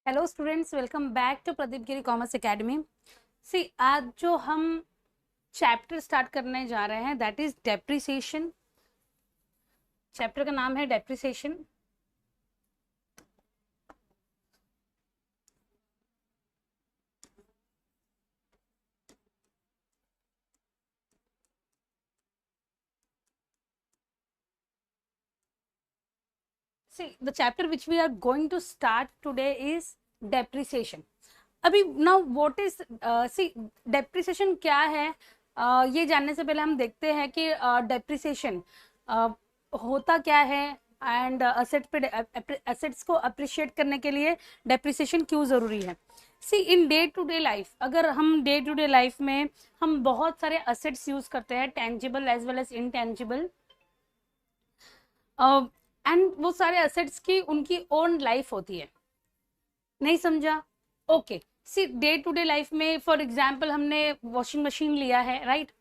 Hello students, welcome back to Pradeep Giri commerce academy. See आज जो हम चैप्टर स्टार्ट करने जा रहे हैं दैट इज डेप्रिसिएशन। चैप्टर का नाम है depreciation. See the chapter which we are going to start today is depreciation. अभी now what is see depreciation क्या है, ये जानने से पहले हम देखते हैं कि डेप्रिसिएशन होता क्या है एंड एसेट्स को अप्रिशिएट करने के लिए डेप्रिसिएशन क्यों ज़रूरी है। See in day to day life, अगर हम डे टू डे लाइफ में हम बहुत सारे असेट्स यूज करते हैं, tangible as well as intangible, and वो सारे असेट्स की उनकी ओन लाइफ होती है। नहीं समझा? Okay. See day to day life में फॉर एग्जाम्पल हमने वॉशिंग मशीन लिया है, राइट?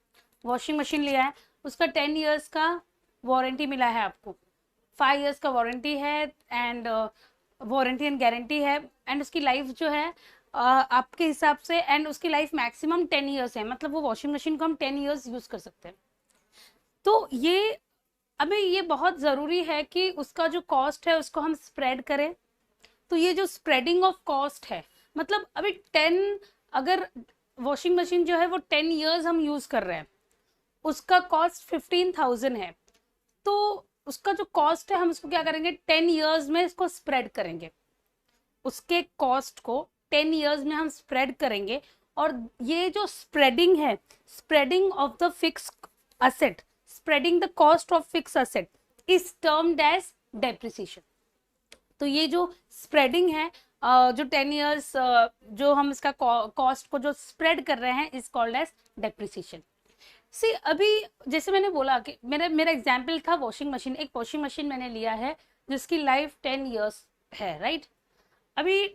वॉशिंग मशीन लिया है, उसका 10 ईयर्स का वारंटी मिला है आपको, 5 ईयर्स का वारंटी है एंड वारंटी एंड गारंटी है, एंड उसकी लाइफ जो है आपके हिसाब से, एंड उसकी लाइफ मैक्सिमम 10 ईयर्स है, मतलब वो वॉशिंग मशीन को हम 10 ईयर्स यूज कर सकते हैं। तो ये अभी ये बहुत ज़रूरी है कि उसका जो कॉस्ट है उसको हम स्प्रेड करें। तो ये जो स्प्रेडिंग ऑफ कॉस्ट है, मतलब अभी 10, अगर वॉशिंग मशीन जो है वो 10 ईयर्स हम यूज कर रहे हैं, उसका कॉस्ट 15,000 है, तो उसका जो कॉस्ट है हम उसको क्या करेंगे, 10 ईयर्स में इसको स्प्रेड करेंगे, उसके कॉस्ट को 10 ईयर्स में हम स्प्रेड करेंगे। और ये जो स्प्रेडिंग है, spreading of the fix asset, spreading the cost of fix asset is termed as depreciation. तो ये जो स्प्रेडिंग है, जो 10 ईयर्स जो हम इसका कॉस्ट को जो स्प्रेड कर रहे हैं इज कॉल्ड एज डेप्रिसिएशन। सी अभी जैसे मैंने बोला कि मेरा एग्जाम्पल था वॉशिंग मशीन। एक वॉशिंग मशीन मैंने लिया है जिसकी लाइफ 10 ईयर्स है, राइट? अभी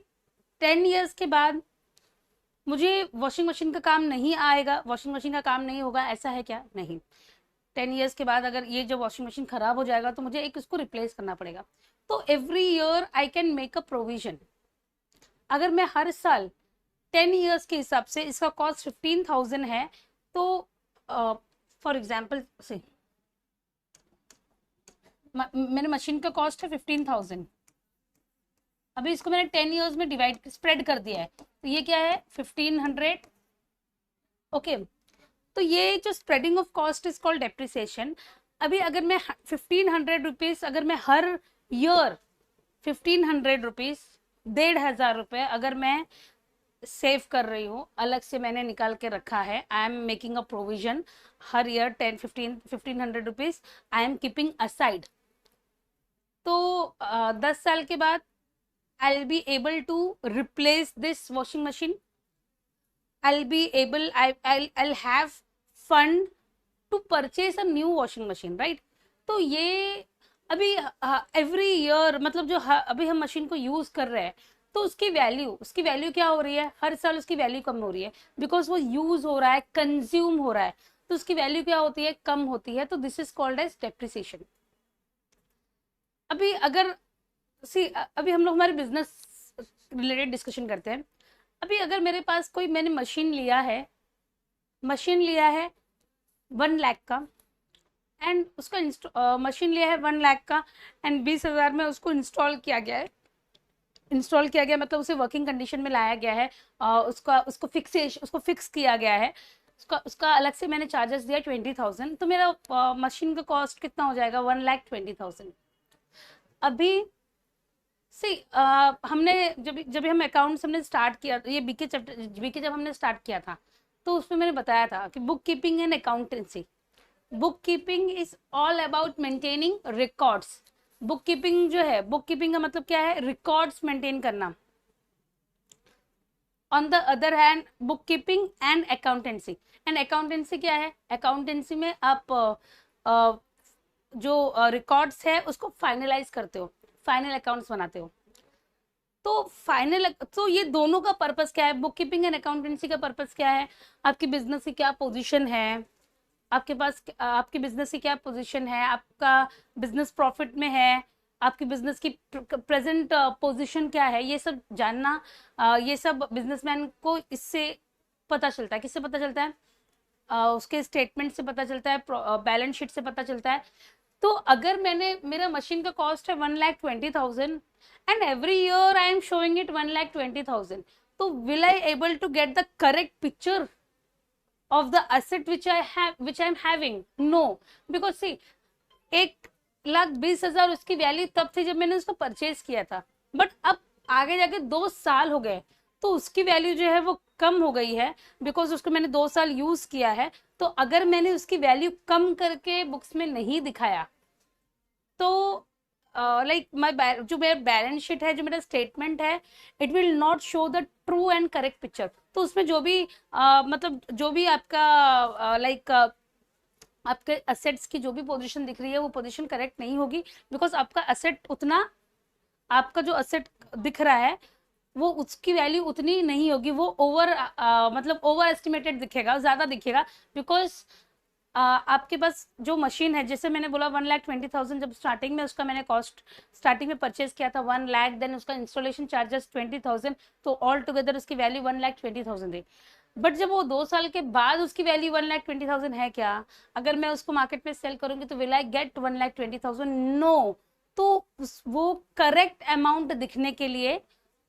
10 ईयर्स के बाद मुझे वॉशिंग मशीन का काम नहीं आएगा, वॉशिंग मशीन का काम नहीं होगा, ऐसा है क्या? नहीं। 10 ईयर्स के बाद अगर ये जो वॉशिंग मशीन खराब हो जाएगा तो मुझे एक उसको रिप्लेस करना पड़ेगा। तो every year I can make a provision. अगर मैं हर साल 10 ईयर्स के हिसाब से इसका कॉस्ट 15,000 है, तो फॉर एग्जाम्पल से मेरे मशीन का कॉस्ट है 15,000। अभी इसको मैंने 10 ईयर्स में डिवाइड स्प्रेड कर दिया है, तो ये क्या है 1500। ओके, तो ये जो spreading of cost is called depreciation. अभी अगर मैं 1500 रुपीज, अगर मैं हर ईयर 1500 रुपीज, 1,500 रुपये अगर मैं सेव कर रही हूँ, अलग से मैंने निकाल के रखा है, I am making a provision, हर year 1500 rupees I am keeping aside. तो 10 साल के बाद I will be able to replace this washing machine, I'll be able, I'll have fund to purchase a new washing machine, right? तो ये अभी every year, मतलब जो अभी हम मशीन को यूज कर रहे हैं, तो उसकी वैल्यू क्या हो रही है, हर साल उसकी वैल्यू कम हो रही है, बिकॉज वो यूज हो रहा है, कंज्यूम हो रहा है, तो उसकी वैल्यू क्या होती है, कम होती है। तो this is called as depreciation. अभी अगर सी अभी हम लोग हमारे बिजनेस रिलेटेड डिस्कशन करते हैं। अभी अगर मेरे पास कोई, मैंने मशीन लिया है 1 लाख का, एंड उसका मशीन लिया है 1 लाख का, एंड 20,000 में उसको इंस्टॉल किया गया है। इंस्टॉल किया गया मतलब उसे वर्किंग कंडीशन में लाया गया है, उसको फिक्स किया गया है, उसका अलग से मैंने चार्जेस दिया 20,000, तो मेरा मशीन का कॉस्ट कितना हो जाएगा, 1,20,000। अभी सी हमने जब हम अकाउंट्स हमने स्टार्ट किया, ये बीके जब हमने स्टार्ट किया था, तो उसमें मैंने बताया था कि book keeping and accountancy, book keeping is all about maintaining records. Book keeping जो है, बुक कीपिंग का मतलब क्या है, रिकॉर्ड्स मेंटेन करना। On the other hand book keeping and accountancy क्या है, अकाउंटेंसी में आप जो रिकॉर्ड्स है उसको फाइनलाइज करते हो, फाइनल अकाउंट्स बनाते हो। तो ये दोनों का पर्पस क्या है, बुक कीपिंग एंड अकाउंटेंसी का पर्पस क्या है, आपकी बिजनेस की क्या पोजीशन है, आपके पास आपकी बिजनेस की क्या पोजीशन है, आपका बिजनेस प्रॉफिट में है, आपकी बिजनेस की प्रेजेंट पोजीशन क्या है, ये सब जानना, ये सब बिजनेसमैन को इससे पता चलता है। किससे पता चलता है? उसके स्टेटमेंट से पता चलता है, बैलेंस शीट से पता चलता है। तो अगर मेरा मशीन का कॉस्ट है 1,20,000 and every year I am showing it 1,20,000, तो will I able to get the correct picture of the asset which I am having? No, because see, 1,20,000 उसकी वैल्यू तब थी जब मैंने उसको परचेज किया था, बट अब आगे जाके 2 साल हो गए तो उसकी वैल्यू जो है वो कम हो गई है, बिकॉज उसको मैंने 2 साल यूज किया है। तो अगर मैंने उसकी वैल्यू कम करके बुक्स में नहीं दिखाया तो लाइक जो मेरा बैलेंस शीट है, जो मेरा स्टेटमेंट है, it will not show the true and correct picture. तो उसमें जो भी मतलब जो भी आपका लाइक आपके असेट्स की जो भी पोजीशन दिख रही है वो पोजीशन करेक्ट नहीं होगी, बिकॉज आपका असेट उतना, आपका जो असेट दिख रहा है वो उसकी वैल्यू उतनी नहीं होगी, वो मतलब ओवर एस्टिमेटेड दिखेगा, ज्यादा दिखेगा। बिकॉज आपके पास जो मशीन है, जैसे मैंने बोला 1,20,000 जब स्टार्टिंग में उसका मैंने कॉस्ट स्टार्टिंग में परचेज किया था 1 लाख, देन उसका इंस्टॉलेशन चार्जेस 20,000, तो ऑल टुगेदर उसकी वैल्यू 1,20,000 थी। बट जब वो 2 साल के बाद उसकी वैल्यू 1,20,000 है क्या, अगर मैं उसको मार्केट में सेल करूंगी तो विल आई गेट 1,20,000? नो। तो वो करेक्ट अमाउंट दिखने के लिए,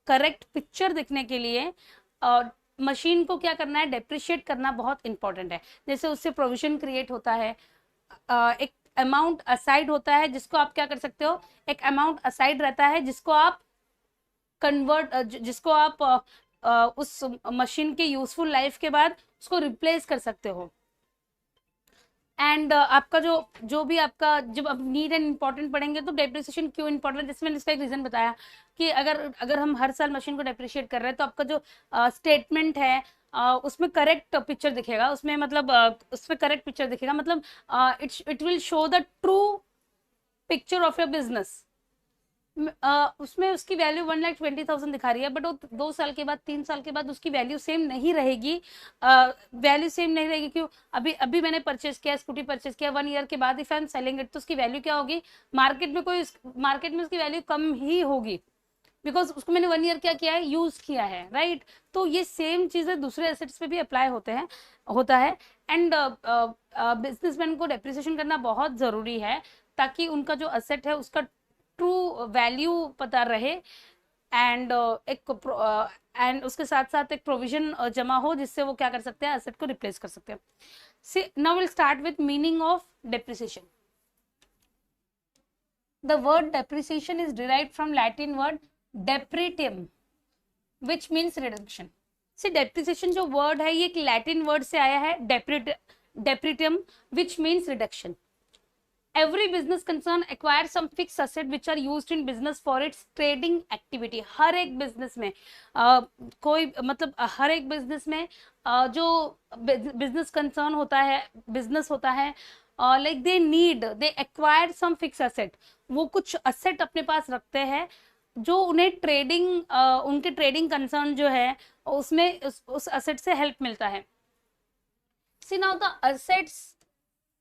करेक्ट पिक्चर दिखने के लिए मशीन को क्या करना है, डेप्रिशिएट करना बहुत इंपॉर्टेंट है। जैसे उससे प्रोविजन क्रिएट होता है, एक अमाउंट असाइड होता है जिसको आप क्या कर सकते हो, एक अमाउंट असाइड रहता है जिसको आप कन्वर्ट, जिसको आप उस मशीन के यूजफुल लाइफ के बाद उसको रिप्लेस कर सकते हो। एंड आपका जो भी आपका जब आप नीड एंड इम्पोर्टेंट पढ़ेंगे तो डेप्रिसिएशन क्यों इंपॉर्टेंट, जैसे मैंने इसका एक रीजन बताया कि अगर हम हर साल मशीन को डेप्रिशिएट कर रहे हैं तो आपका जो स्टेटमेंट है उसमें करेक्ट पिक्चर दिखेगा, उसमें मतलब उसमें करेक्ट पिक्चर दिखेगा, मतलब it will show the true picture of your business. उसमें उसकी वैल्यू 1,20,000 दिखा रही है, बट वो 2 साल के बाद 3 साल के बाद उसकी वैल्यू सेम नहीं रहेगी। वैल्यू सेम नहीं रहेगी क्यों? अभी अभी मैंने परचेज किया, स्कूटी परचेज किया, 1 ईयर के बाद if I am selling it तो उसकी वैल्यू क्या होगी? मार्केट में उसकी वैल्यू कम ही होगी, बिकॉज उसको मैंने 1 ईयर क्या किया है, यूज किया है, राइट? तो ये सेम चीजें दूसरे एसेट्स पे भी अप्लाई होता है। एंड बिजनेसमैन को डेप्रिसिएशन करना बहुत जरूरी है ताकि उनका जो असेट है उसका ट्रू वैल्यू पता रहे, एंड एंड उसके साथ साथ एक प्रोविजन जमा हो जिससे वो क्या कर सकते हैं, असेट को रिप्लेस कर सकते हैं। See now will start with meaning of depreciation. The word depreciation is derived from Latin word depretium, which means reduction. See, depreciation जो word है ये एक Latin word से आया है, depretium, which means reduction. Every business concern acquires some fixed asset which are used in business for its trading activity. हर एक business में कोई मतलब हर एक बिजनेस में जो बिजनेस कंसर्न होता है, बिजनेस होता है, like they acquire some fix asset, वो कुछ असेट अपने पास रखते हैं जो उन्हें ट्रेडिंग उनके ट्रेडिंग कंसर्न जो है उसमें उस असेट से हेल्प मिलता है। See now the assets,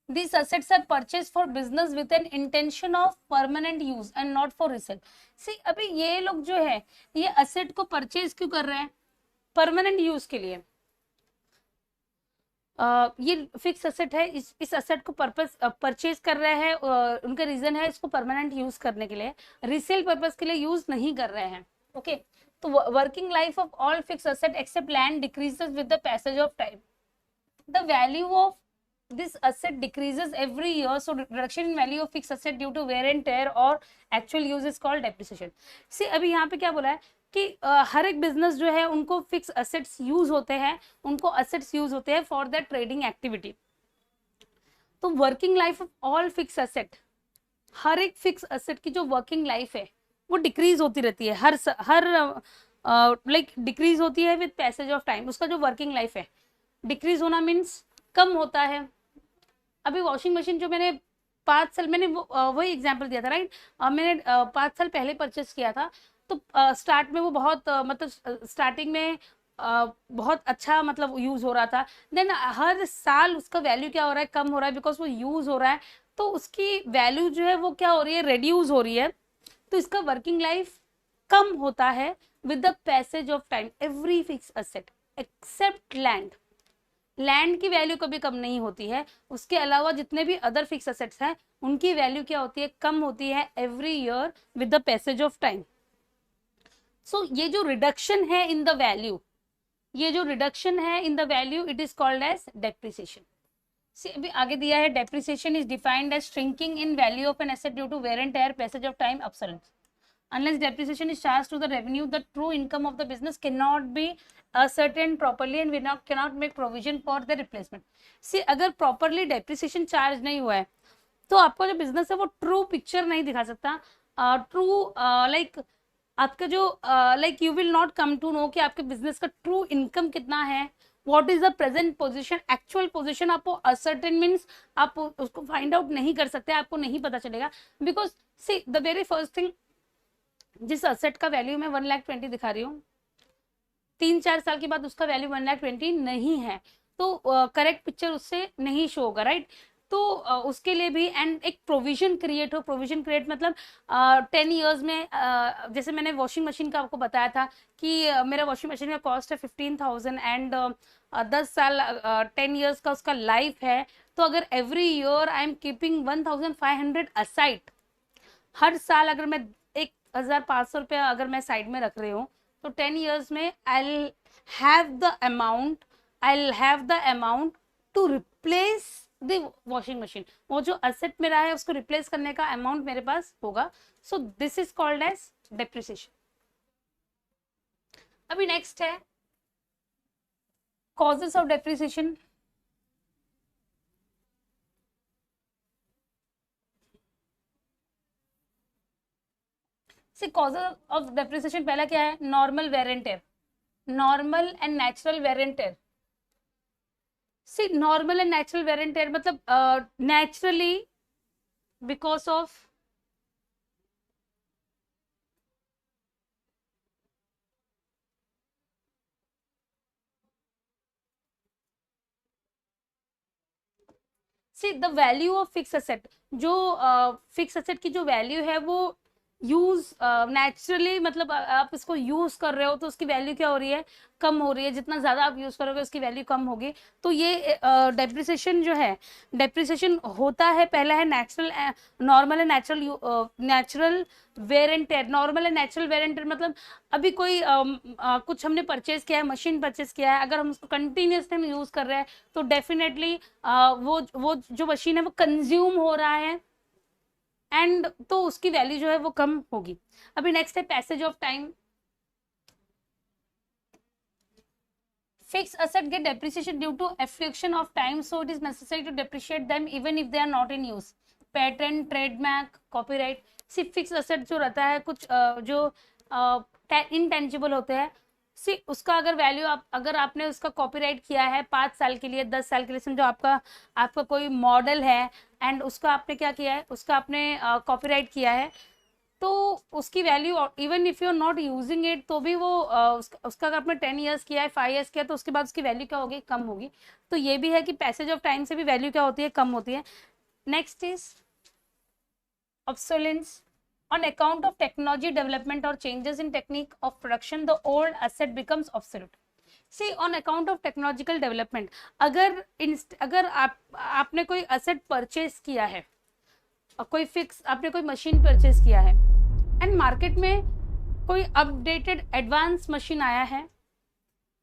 these assets are purchased for business with an intention of permanent use and not for resale. See, अभी ये लोग जो है ये असेट को परचेज क्यों कर रहे हैं? परमानेंट यूज के लिए। ये फिक्स असेट है, इस असेट को परचेज कर रहे हैं, उनका रीजन है इसको परमानेंट यूज करने के लिए, रिसेल पर्पस के लिए यूज नहीं कर रहे हैं। ओके, तो working life of all fix asset except land decreases with the passage of time. The value of this asset decreases every year, so reduction in value of fixed asset due to wear and tear or actual use is called depreciation. See, अभी यहाँ पे क्या बोला है कि हर एक business जो है उनको फिक्स असेट्स यूज होते हैं, उनको असेट्स यूज होते हैं फॉर द ट्रेडिंग एक्टिविटी। तो working life of all fix asset, हर एक फिक्स असेट की जो वर्किंग लाइफ है वो डिक्रीज होती रहती है, हर लाइक डिक्रीज होती है विद पैसेज ऑफ टाइम। उसका जो वर्किंग लाइफ है डिक्रीज होना मीन्स कम होता है। अभी वॉशिंग मशीन जो मैंने 5 साल, मैंने वही एग्जांपल दिया था, राइट? मैंने 5 साल पहले परचेस किया था, तो स्टार्ट में वो बहुत मतलब स्टार्टिंग में बहुत अच्छा मतलब यूज हो रहा था। देन हर साल उसका वैल्यू क्या हो रहा है, कम हो रहा है, बिकॉज वो यूज हो रहा है, तो उसकी वैल्यू जो है वो क्या हो रही है, रेड्यूस हो रही है। तो इसका वर्किंग लाइफ कम होता है with the passage of time. Every fix asset except land, land की वैल्यू कभी कम नहीं होती है, उसके अलावा जितने भी अदर फिक्स असेट्स हैं उनकी वैल्यू क्या होती है, कम होती है every year with the passage of time. So ये जो रिडक्शन है इन द वैल्यू, ये जो रिडक्शन है in the value, it is called as depreciation. अभी आगे दिया है, depreciation is defined as shrinking in value of an asset due to wear and tear, passage of time, obsolescence. Unless depreciation is charged to the revenue, the true income of the business cannot be ascertained properly and we cannot make provision for the replacement. See, अगर properly depreciation charge नहीं हुआ है तो आपका जो business है वो true picture नहीं दिखा सकता। ट्रू लाइक आपका जो like you will not come to know कि आपके बिजनेस का ट्रू इनकम कितना है, what is the present position, actual position आपको असर्टेन मीन्स आप उसको फाइंड आउट नहीं कर सकते, आपको नहीं पता चलेगा। Because see the very first thing, जिस असेट का वैल्यू मैं 1,20,000 दिखा रही हूँ, 3-4 साल के बाद उसका वैल्यू 1,20,000 नहीं है, तो करेक्ट पिक्चर उससे नहीं शो होगा, राइट। तो उसके लिए भी एंड एक प्रोविजन क्रिएट हो, प्रोविजन क्रिएट मतलब 10 इयर्स में जैसे मैंने वॉशिंग मशीन का आपको बताया था कि मेरा वॉशिंग मशीन का कॉस्ट है 15,000 एंड 10 साल 10 इयर्स का उसका लाइफ है, तो अगर every year I am keeping 1,500 aside, हर साल अगर मैं 1,500 रुपया अगर मैं साइड में रख रही हूँ, तो 10 इयर्स में I have the amount to replace the washing machine. वो जो असेट मेरा है उसको रिप्लेस करने का अमाउंट मेरे पास होगा। So this is called as depreciation. अभी नेक्स्ट है causes of depreciation. Causes of depreciation पहला क्या है, normal wear and tear, normal and natural wear and tear. See normal and natural wear and tear मतलब naturally because of see the value of fix asset, जो fix asset की जो value है वो use naturally मतलब आप इसको use कर रहे हो तो उसकी वैल्यू क्या हो रही है, कम हो रही है। जितना ज्यादा आप यूज करोगे उसकी वैल्यू कम होगी। तो ये डेप्रिसिएशन जो है, डेप्रिसिएशन होता है, पहला है नेचुरल, नॉर्मल है natural wear and tear. Normal and natural wear and tear मतलब अभी कोई कुछ हमने परचेज किया है, मशीन परचेज किया है, अगर हम उसको कंटिन्यूसली हम यूज कर रहे हैं तो डेफिनेटली वो जो मशीन है वो कंज्यूम हो रहा है एंड तो उसकी वैल्यू जो है वो कम होगी। अभी नेक्स्ट है passage of time. Fix asset get depreciation due to affliction of time, so it is necessary to depreciate them even if they are not in use. Patent, trademark, copyright, सिर्फ fix asset जो रहता है कुछ जो intangible होते हैं, सी उसका अगर वैल्यू अगर आपने उसका कॉपीराइट किया है 5 साल के लिए, 10 साल के लिए, समझो आपका कोई मॉडल है एंड उसका आपने क्या किया है, उसका आपने कॉपीराइट किया है, तो उसकी value even if you are not using it तो भी वो उसका अगर आपने 10 इयर्स किया है, 5 इयर्स किया, तो उसके बाद उसकी वैल्यू क्या होगी, कम होगी। तो ये भी है कि पैसेज ऑफ टाइम से भी वैल्यू क्या होती है, कम होती है। Next is obsolescence. On account of technology development or changes in technique of production, the old asset becomes obsolete. See, on account of technological development, अगर आपने कोई asset purchase किया है, आपने कोई मशीन परचेज किया है एंड मार्केट में कोई अपडेटेड एडवांस मशीन आया है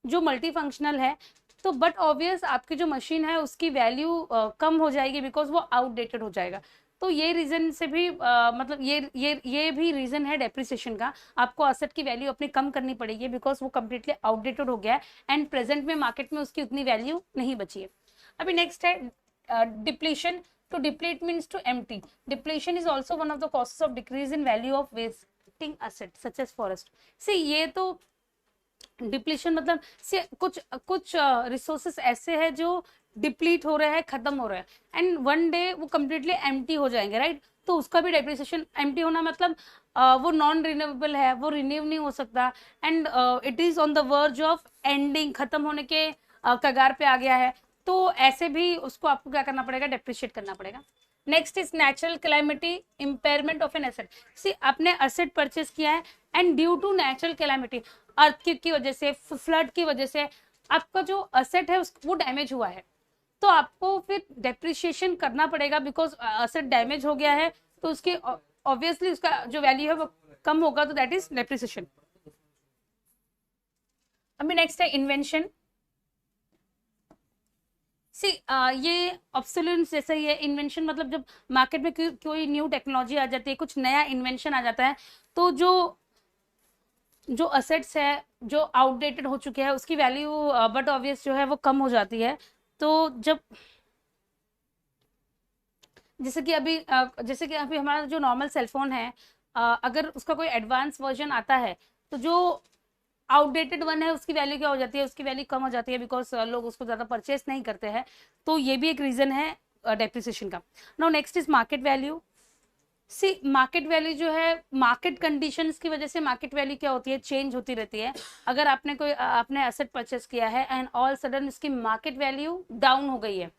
जो मल्टी फंक्शनल है, तो बट ऑब्वियस आपकी जो मशीन है उसकी वैल्यू कम हो जाएगी बिकॉज वो आउटडेटेड हो जाएगा। तो ये रीजन से भी मतलब ये भी रीजन है डेप्रिसिएशन का। आपको असेट की वैल्यू अपनी कम करनी पड़ेगी बिकॉज वो कम्प्लीटली आउटडेटेड हो गया है एंड प्रेजेंट में मार्केट में उसकी उतनी वैल्यू नहीं बची है। अभी नेक्स्ट है depletion. To deplete means to empty. Depletion is also one of the causes of decrease in value of wasting asset such as forest. See ये तो डिप्लीशन मतलब से कुछ रिसोर्सेस ऐसे हैं जो डिप्लीट हो रहे हैं, खत्म हो रहे हैं एंड वन डे वो कम्प्लीटली एम्प्टी हो जाएंगे, राइट। तो उसका भी डेप्रिसिएशन, एम्प्टी होना मतलब वो नॉन रिन्यूएबल है, वो रिन्यू नहीं हो सकता and it is on the verge of ending, खत्म होने के कगार पे आ गया है। तो ऐसे भी उसको आपको क्या करना पड़ेगा, डेप्रिशिएट करना पड़ेगा। Next is natural calamity, impairment of an asset. See आपने एसेट परचेस किया है and due to natural calamity, earthquake की वजह से, फ्लड की वजह से आपका जो एसेट है वो डैमेज हुआ है, तो आपको फिर डेप्रिशिएशन करना पड़ेगा, बिकॉज एसेट डैमेज हो गया है तो उसकी ऑब्वियसली उसका जो वैल्यू है वो कम होगा, तो दैट इज डेप्रिसिएशन। अभी नेक्स्ट है इन्वेंशन। सी ये ऑब्सोल्यूट जैसा ही है। इन्वेंशन मतलब जब मार्केट में कोई न्यू टेक्नोलॉजी आ जाती है, कुछ नया इन्वेंशन आ जाता है, तो जो जो असेट्स है जो आउटडेटेड हो चुके हैं उसकी वैल्यू बट ऑब्वियस जो है वो कम हो जाती है। तो जब जैसे कि अभी हमारा जो नॉर्मल सेलफोन है, अगर उसका कोई एडवांस वर्जन आता है तो जो आउटडेटेड वन है उसकी वैल्यू क्या हो जाती है, उसकी वैल्यू कम हो जाती है, बिकॉज लोग उसको ज़्यादा परचेस नहीं करते हैं। तो ये भी एक रीज़न है डेप्रिसिएशन का। Now next is market value. See market value जो है, मार्केट कंडीशंस की वजह से मार्केट वैल्यू क्या होती है, चेंज होती रहती है। अगर आपने एसेट परचेस किया है एंड ऑल सडन इसकी मार्केट वैल्यू डाउन हो गई है,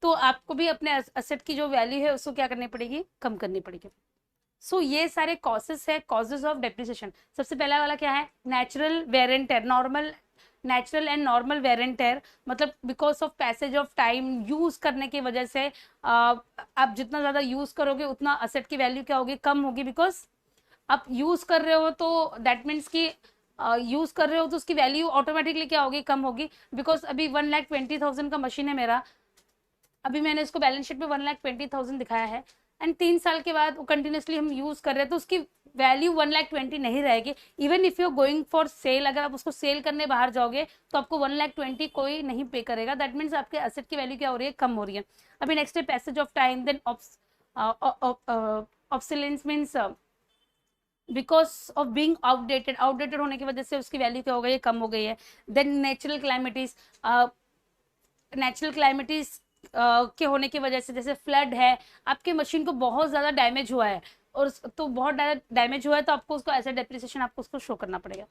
तो आपको भी अपने एसेट की जो वैल्यू है उसको क्या करनी पड़ेगी, कम करनी पड़ेगी। सो ये सारे कॉजेस है, कॉजेस ऑफ डेप्रिसिएशन। सबसे पहला वाला क्या है, natural wear and tear, natural and normal wear and tear, मतलब because of passage of time, use करने की वजह से आप जितना ज्यादा यूज करोगे उतना एसेट की वैल्यू क्या होगी, कम होगी, बिकॉज आप यूज कर रहे हो तो दैट मीन्स की यूज कर रहे हो तो उसकी वैल्यू ऑटोमेटिकली क्या होगी, कम होगी। बिकॉज अभी 1,20,000 का मशीन है मेरा, अभी मैंने इसको बैलेंस शीट में 1,20,000 दिखाया है, एंड 3 साल के बाद वो कंटिन्यूसली हम यूज कर रहे हैं तो उसकी वैल्यू 1,20,000 नहीं रहेगी। Even if you going for sale, अगर आप उसको सेल करने बाहर जाओगे तो आपको 1,20,000 कोई नहीं पे करेगा। दैट मीन्स आपके एसेट की वैल्यू क्या हो रही है, कम हो रही है। अभी नेक्स्ट है passage of time, then obsolescence means because of being outdated होने की वजह से उसकी वैल्यू क्या हो गई है, कम हो गई है। देन नेचुरल क्लाइमेटीज, नेचुरल क्लाइमेटीज के होने की वजह से, जैसे फ्लड है, आपके मशीन को बहुत ज्यादा डैमेज हुआ है और तो बहुत डैमेज हुआ है तो आपको उसको एसेट डेप्रिसिएशन आपको उसको शो करना पड़ेगा।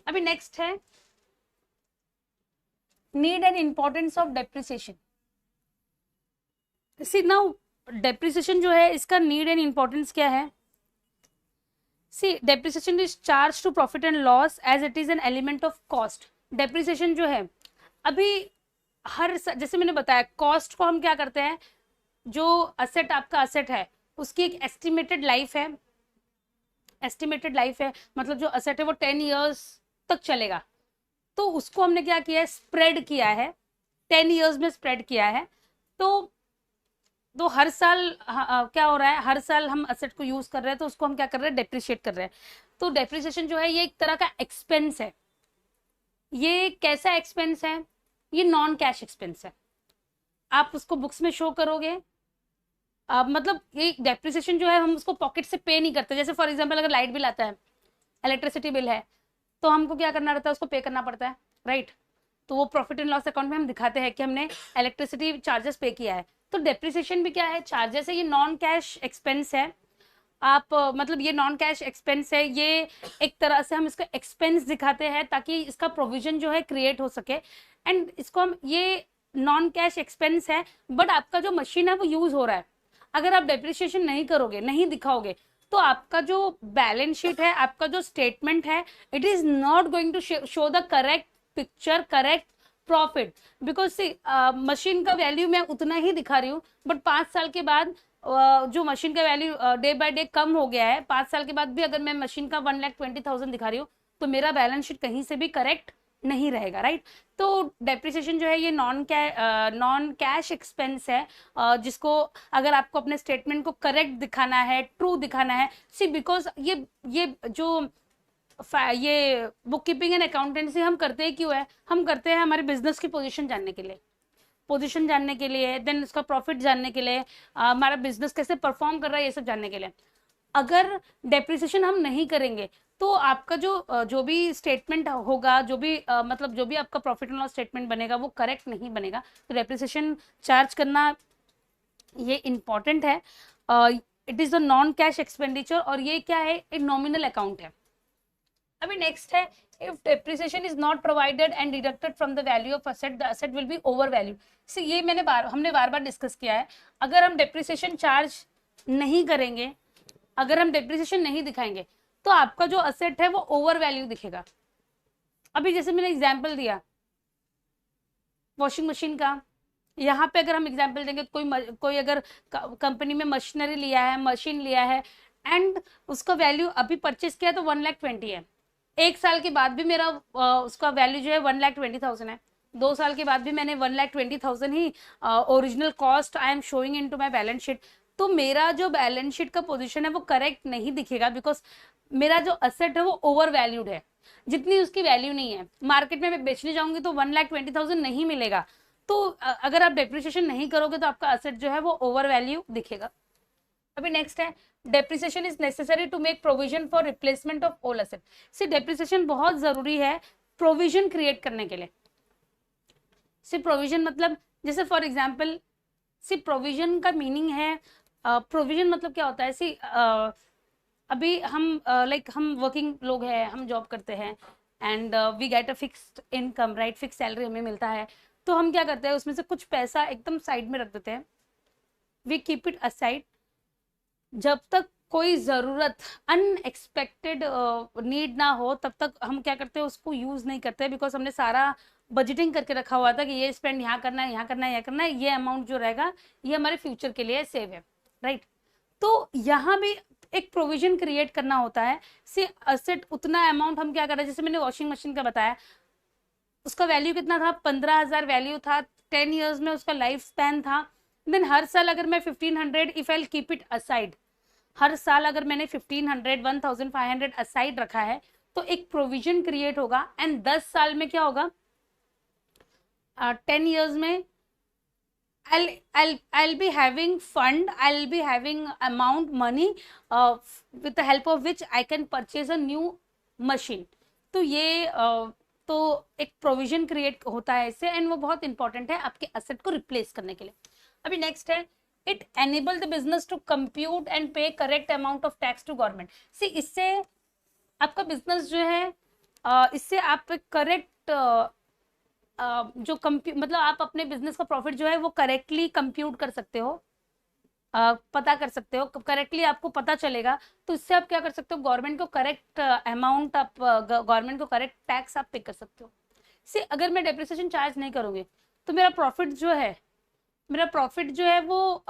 अभी नेक्स्ट है need and importance of depreciation. See now depreciation जो है इसका नीड एंड इंपॉर्टेंस क्या है। See depreciation is charge to profit and loss as it is an element of cost. Depreciation जो है, अभी जैसे मैंने बताया, कॉस्ट को हम क्या करते हैं, जो असेट आपका असेट है उसकी एक एस्टिमेटेड लाइफ है, मतलब जो असेट है वो 10 इयर्स तक चलेगा, तो उसको हमने क्या किया है, स्प्रेड किया है, 10 इयर्स में स्प्रेड किया है। तो हर साल क्या हो रहा है, हर साल हम असेट को यूज कर रहे हैं तो उसको हम क्या कर रहे हैं, डेप्रिशिएट कर रहे हैं। तो डेप्रिसिएशन जो है ये एक तरह का एक्सपेंस है। ये कैसा एक्सपेंस है, ये नॉन कैश एक्सपेंस है। आप उसको बुक्स में शो करोगे, मतलब ये डेप्रिसिएशन जो है हम उसको पॉकेट से पे नहीं करते। जैसे फॉर एग्जांपल अगर लाइट बिल आता है, इलेक्ट्रिसिटी बिल है, तो हमको क्या करना रहता है, उसको पे करना पड़ता है, राइट। तो वो प्रॉफिट एंड लॉस अकाउंट में हम दिखाते हैं कि हमने इलेक्ट्रिसिटी चार्जेस पे किया है। तो डेप्रिसिएशन भी क्या है, चार्जेस है, ये नॉन कैश एक्सपेंस है। आप मतलब ये नॉन कैश एक्सपेंस है, ये एक तरह से हम इसको एक्सपेंस दिखाते हैं ताकि इसका प्रोविजन जो है क्रिएट हो सके, एंड इसको हम, ये नॉन कैश एक्सपेंस है बट आपका जो मशीन है वो यूज हो रहा है। अगर आप डेप्रिसिएशन नहीं करोगे, नहीं दिखाओगे, तो आपका जो बैलेंस शीट है, आपका जो स्टेटमेंट है, it is not going to show the correct picture, correct profit. Because see machine का वैल्यू मैं उतना ही दिखा रही हूँ, बट 5 साल के बाद जो मशीन का वैल्यू डे बाय डे कम हो गया है, 5 साल के बाद भी अगर मैं मशीन का 1,20,000 दिखा रही हूँ तो मेरा बैलेंस शीट कहीं से भी करेक्ट नहीं रहेगा, राइट। तो डेप्रिसिएशन जो है ये नॉन कैश एक्सपेंस है, जिसको अगर आपको अपने स्टेटमेंट को करेक्ट दिखाना है, ट्रू दिखाना है, सी बिकॉज ये जो ये बुक कीपिंग एंड अकाउंटेंसी हम करते हैं क्यों है, हम करते हैं हमारे बिजनेस की पोजीशन जानने के लिए, देन उसका प्रॉफिट जानने के लिए, हमारा बिजनेस कैसे परफॉर्म कर रहा है ये सब जानने के लिए। अगर डेप्रिसिएशन हम नहीं करेंगे तो आपका जो भी स्टेटमेंट होगा, मतलब जो भी आपका प्रॉफिट एंड लॉस स्टेटमेंट बनेगा वो करेक्ट नहीं बनेगा। तो डेप्रिसिएशन चार्ज करना ये इंपॉर्टेंट है। It is a non cash expenditure और ये क्या है, एक नॉमिनल अकाउंट है। अभी नेक्स्ट है, if depreciation is not provided and deducted from the value of asset, the asset will be over value. See ये हमने बार बार डिस्कस किया है, अगर हम डेप्रिसिएशन चार्ज नहीं करेंगे, अगर हम डेप्रिसिएशन नहीं दिखाएंगे, तो आपका जो असेट है वो ओवर वैल्यू दिखेगा। अभी जैसे मैंने एग्जाम्पल दिया वॉशिंग मशीन का, यहाँ पे अगर हम एग्जाम्पल देंगे, कोई अगर कंपनी में मशीनरी लिया है, मशीन लिया है, एंड उसका वैल्यू अभी परचेज किया तो 1,20,000 है, एक साल के बाद भी मेरा उसका वैल्यू जो है 1,20,000 है, 2 साल के बाद भी मैंने 1,20,000 ही original cost I am showing into my balance sheet, तो मेरा जो बैलेंस शीट का पोजीशन है वो करेक्ट नहीं दिखेगा, बिकॉज मेरा जो असेट है वो ओवर वैल्यूड है, जितनी उसकी वैल्यू नहीं है। मार्केट में मैं बेचने जाऊंगी तो 1,20,000 नहीं मिलेगा, तो अगर आप डेप्रिसिएशन नहीं करोगे तो आपका असेट जो है वो ओवर वैल्यू दिखेगा। अभी नेक्स्ट है, depreciation is necessary to make provision for replacement of all asset. See depreciation बहुत जरूरी है प्रोविजन क्रिएट करने के लिए। सी प्रोविजन मतलब, जैसे फॉर एग्जाम्पल, सी प्रोविजन का मीनिंग है, प्रोविजन मतलब क्या होता है, सी अभी हम लाइक हम वर्किंग लोग हैं, हम जॉब करते हैं, and we get a fixed income, right, fix salary हमें मिलता है, तो हम क्या करते हैं, उसमें से कुछ पैसा एकदम साइड में रख देते हैं, वी कीप इट असाइड, जब तक कोई जरूरत, अनएक्सपेक्टेड नीड ना हो, तब तक हम क्या करते हैं, उसको यूज नहीं करते, बिकॉज हमने सारा बजटिंग करके रखा हुआ था कि ये स्पेंड यहाँ करना है, यहाँ करना है, यहाँ करना है, ये अमाउंट जो रहेगा ये हमारे फ्यूचर के लिए सेव है, राइट। तो यहाँ भी एक प्रोविजन क्रिएट करना होता है, से असेट उतना अमाउंट हम क्या कर रहे हैं, जैसे मैंने वॉशिंग मशीन का बताया, उसका वैल्यू कितना था, 15,000 वैल्यू था, 10 ईयर्स में उसका लाइफ स्पैन था, देन हर साल अगर मैं 1,500, if I keep it aside, हर साल अगर मैंने 1,500 1,500 असाइड रखा है, तो एक प्रोविजन क्रिएट होगा, एंड 10 साल में क्या होगा, 10 years में I'll be having fund, I'll be having amount money with the help of which I can purchase a new machine। तो ये तो एक प्रोविजन क्रिएट होता है इससे, एंड वो बहुत इंपॉर्टेंट है आपके असेट को रिप्लेस करने के लिए। अभी नेक्स्ट है, it enable the business to compute and pay correct amount of tax to government. See इससे आपका बिजनेस जो है, इससे आप करेक्ट जो मतलब आप अपने बिजनेस का प्रॉफिट जो है वो करेक्टली कंप्यूट कर सकते हो, पता कर सकते हो, करेक्टली आपको पता चलेगा, तो इससे आप क्या कर सकते हो, गवर्नमेंट को करेक्ट अमाउंट, आप गवर्नमेंट को करेक्ट टैक्स आप पे कर सकते हो। सी अगर मैं डेप्रिसिएशन चार्ज नहीं करूंगी तो मेरा प्रॉफिट जो है वो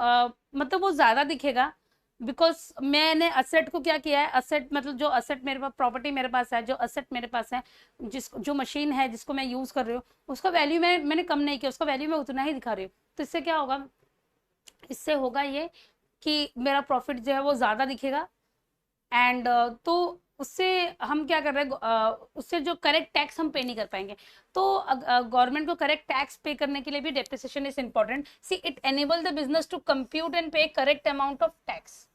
मतलब वो ज्यादा दिखेगा, बिकॉज मैंने असेट को क्या किया है, असेट मतलब जो असेट मेरे पास, प्रॉपर्टी मेरे पास है, जो असेट मेरे पास है, जो मशीन है जिसको मैं यूज कर रही हूँ, उसका वैल्यू मैंने कम नहीं किया, उसका वैल्यू मैं उतना ही दिखा रही हूँ, तो इससे क्या होगा, इससे होगा ये कि मेरा प्रॉफिट जो है वो ज्यादा दिखेगा, एंड तो उससे हम क्या कर रहे हैं, उससे जो करेक्ट टैक्स हम पे नहीं कर पाएंगे, तो गवर्नमेंट को करेक्ट टैक्स पे करने के लिए भी depreciation is important. See it enable the business to compute and pay correct amount of tax.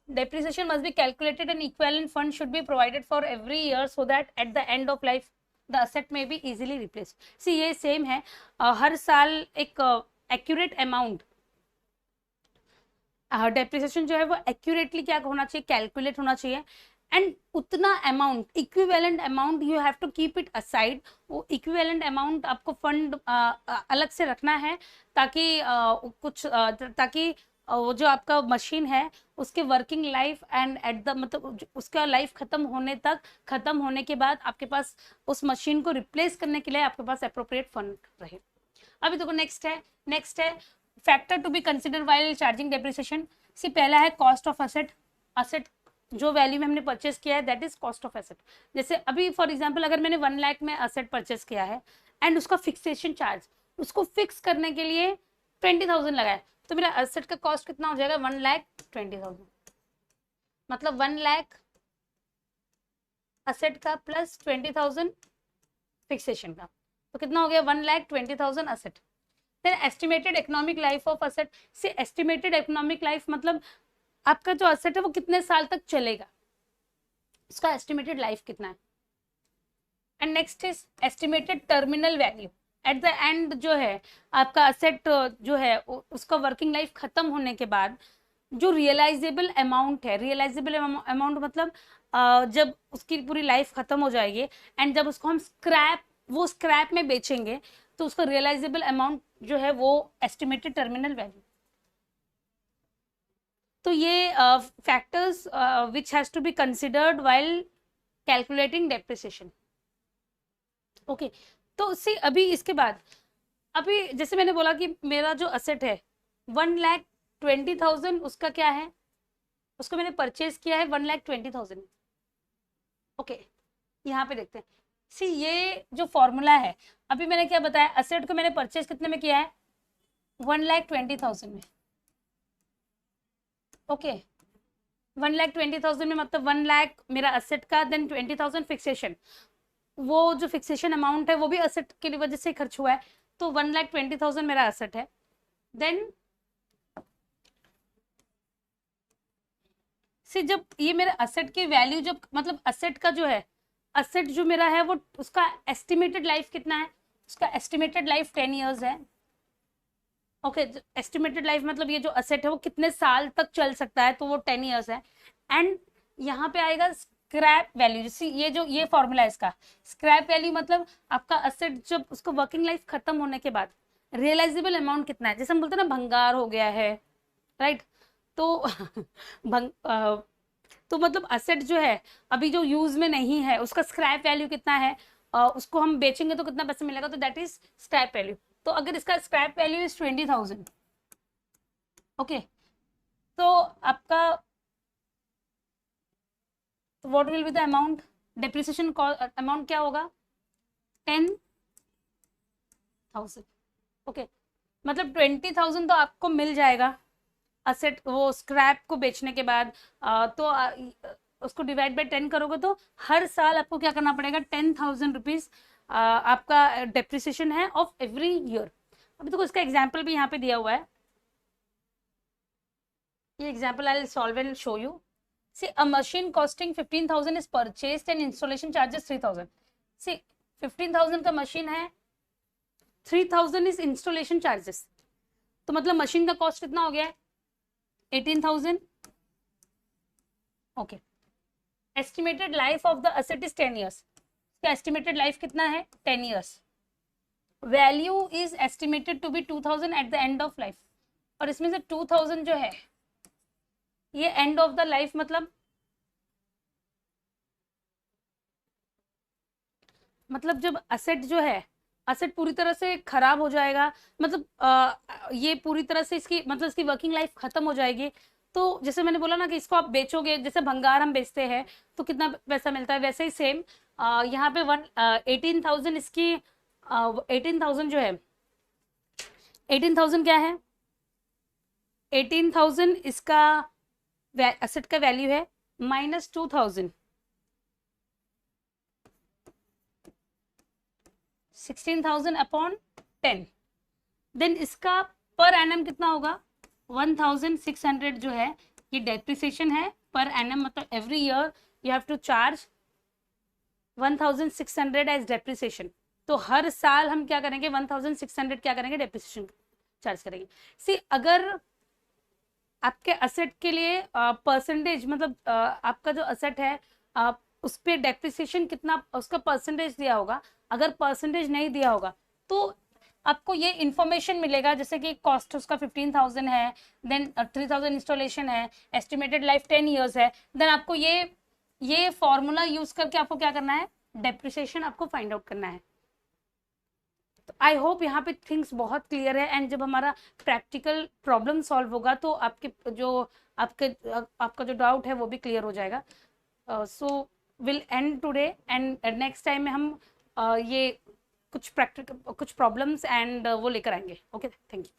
Depreciation must be calculated and equivalent fund should be provided for every year so that at the end of life the asset may be easily replaced। See ये same है, हर साल एक accurate amount, depreciation जो है वो accurately क्या होना चाहिए, कैलकुलेट होना चाहिए, एंड उतना amount, equivalent amount you have to keep it aside, वो इक्विवेलेंट अमाउंट आपको फंड अलग से रखना है, ताकि ताकि वो जो आपका मशीन है उसके working life and at the मतलब उसका लाइफ खत्म होने के बाद आपके पास उस मशीन को रिप्लेस करने के लिए आपके पास अप्रोप्रिएट फंड रहे। अभी देखो नेक्स्ट है factor to be consider while charging depreciation. See पहला है कॉस्ट ऑफ असेट जो वैल्यू में हमने परचेस किया है that is cost of asset. जैसे अभी फॉर एग्जांपल अगर मैंने 1 लाख में असेट परचेस किया है एंड उसका फिक्सेशन चार्ज, उसको फिक्स करने के लिए 20,000 लगाया, तो मेरा एसेट का कॉस्ट कितना हो जाएगा, 1,20,000, मतलब 1 लाख एसेट का प्लस 20,000 फिक्सेशन का, तो कितना हो गया, 1,20,000 एसेट। फिर estimated economic life of asset. से एस्टिमेटेड इकोनॉमिक लाइफ मतलब आपका जो एसेट है वो कितने साल तक चलेगा, उसका एस्टिमेटेड लाइफ कितना है। And next is estimated terminal value. Eight the and जो है आपका एसेट जो है उसका वर्किंग लाइफ खत्म होने के बाद जो रियलाइजेबल अमाउंट है, रियलाइजेबल अमाउंट मतलब जब उसकी पूरी लाइफ खत्म हो जाएगी एंड जब उसको हम स्क्रैप में बेचेंगे तो उसका रियलाइजेबल अमाउंट जो है वो एस्टिमेटेड टर्मिनल वैल्यू। तो ये factors which has to be considered while calculating depreciation. Okay, तो सी अभी इसके बाद, अभी जैसे मैंने बोला कि मेरा जो असेट है 1,20,000, उसका क्या है, उसको मैंने परचेज किया है 1,20,000। ओके, यहाँ पे देखते हैं। सी ये जो फॉर्मूला है, अभी मैंने क्या बताया, असेट को मैंने परचेज कितने में किया है, 1,20,000 में। ओके, 1,20,000 में मतलब 1 लाख मेरा असेट का, देन 20,000 फिक्सेशन। वो जो फिक्सेशन अमाउंट है वो भी असेट की वजह से खर्च हुआ है, तो 1,20,000 मेरा असेट है। देन से जब ये मेरे असेट की वैल्यू, जब मतलब असेट का जो है, असेट जो मेरा है वो उसका एस्टिमेटेड लाइफ कितना है, उसका एस्टिमेटेड लाइफ 10 ईयर्स है। ओके, एस्टिमेटेड लाइफ मतलब ये जो असेट है वो कितने साल तक चल सकता है, तो वो 10 ईयर्स है। एंड यहाँ पे आएगा स्क्रैप वैल्यू, जैसे ये फॉर्मूला है इसका। स्क्रैप वैल्यू मतलब आपका असेट जब उसको वर्किंग लाइफ खत्म होने के बाद रियलाइजेबल अमाउंट कितना है, जैसे हम बोलते हैं ना भंगार हो गया है, राइट। तो तो मतलब असेट जो है अभी जो यूज में नहीं है उसका स्क्रैप वैल्यू कितना है, उसको हम बेचेंगे तो कितना पैसा मिलेगा, तो दैट इज स्क्रैप वैल्यू। तो अगर इसका स्क्रैप वैल्यू इज 20,000, ओके, तो आपका what will be the amount, depreciation amount क्या होगा, 10,000। ओके, मतलब 20,000 तो आपको मिल जाएगा असेट, वो स्क्रैप को बेचने के बाद। तो उसको डिवाइड बाय 10 करोगे तो हर साल आपको क्या करना पड़ेगा, 10,000 रुपीज आपका डेप्रिसिएशन है ऑफ एवरी ईयर। अभी तो इसका एग्जाम्पल भी यहाँ पे दिया हुआ है, ये example I will solve and show you. See, a machine costing 15,000 is purchased and installation charges 3,000. See, 15,000 का मशीन है, 3,000 is installation charges, तो मतलब मशीन का कॉस्ट कितना हो गया है, 18,000। Okay, estimated life of the asset is 10 years, इसका एस्टिमेटेड लाइफ कितना है, 10 years. Value is estimated to be 2,000 at the end of life, और इसमें से 2,000 जो है ये एंड ऑफ द लाइफ मतलब जब असेट जो है, असेट पूरी तरह से खराब हो जाएगा, मतलब ये पूरी तरह से इसकी मतलब इसकी वर्किंग लाइफ खत्म हो जाएगी। तो जैसे मैंने बोला ना कि इसको आप बेचोगे, जैसे भंगार हम बेचते हैं तो कितना पैसा मिलता है, वैसे ही सेम यहाँ पे 18,000 इसकी 18,000 जो है, 18,000 क्या है, 18,000 इसका असेट का वैल्यू है, माइनस 2,000, 16,000 अपॉन 10। देन इसका पर एनम कितना होगा, 1,600 जो है, ये डेप्रिसिएशन है पर एनम, मतलब every year you have to charge 1,600 as depreciation. तो हर साल हम क्या करेंगे, 1,600 क्या करेंगे, डेप्रिसिएशन चार्ज करेंगे। सी अगर आपके असेट के लिए परसेंटेज मतलब आपका जो असेट है उस पर डेप्रिसिएशन कितना, उसका परसेंटेज दिया होगा, अगर परसेंटेज नहीं दिया होगा तो आपको ये इंफॉर्मेशन मिलेगा, जैसे कि कॉस्ट उसका 15,000 है, देन 3,000 इंस्टॉलेशन है, एस्टिमेटेड लाइफ 10 ईयर्स है, देन आपको ये फॉर्मूला यूज करके आपको क्या करना है, डेप्रिसिएशन आपको फाइंड आउट करना है। तो आई होप यहाँ पे थिंग्स बहुत क्लियर है, एंड जब हमारा प्रैक्टिकल प्रॉब्लम सॉल्व होगा तो आपका जो डाउट है वो भी क्लियर हो जाएगा। So will and today, and next time में हम ये कुछ प्रैक्टिकल कुछ प्रॉब्लम्स एंड वो लेकर आएंगे। Okay, thank you.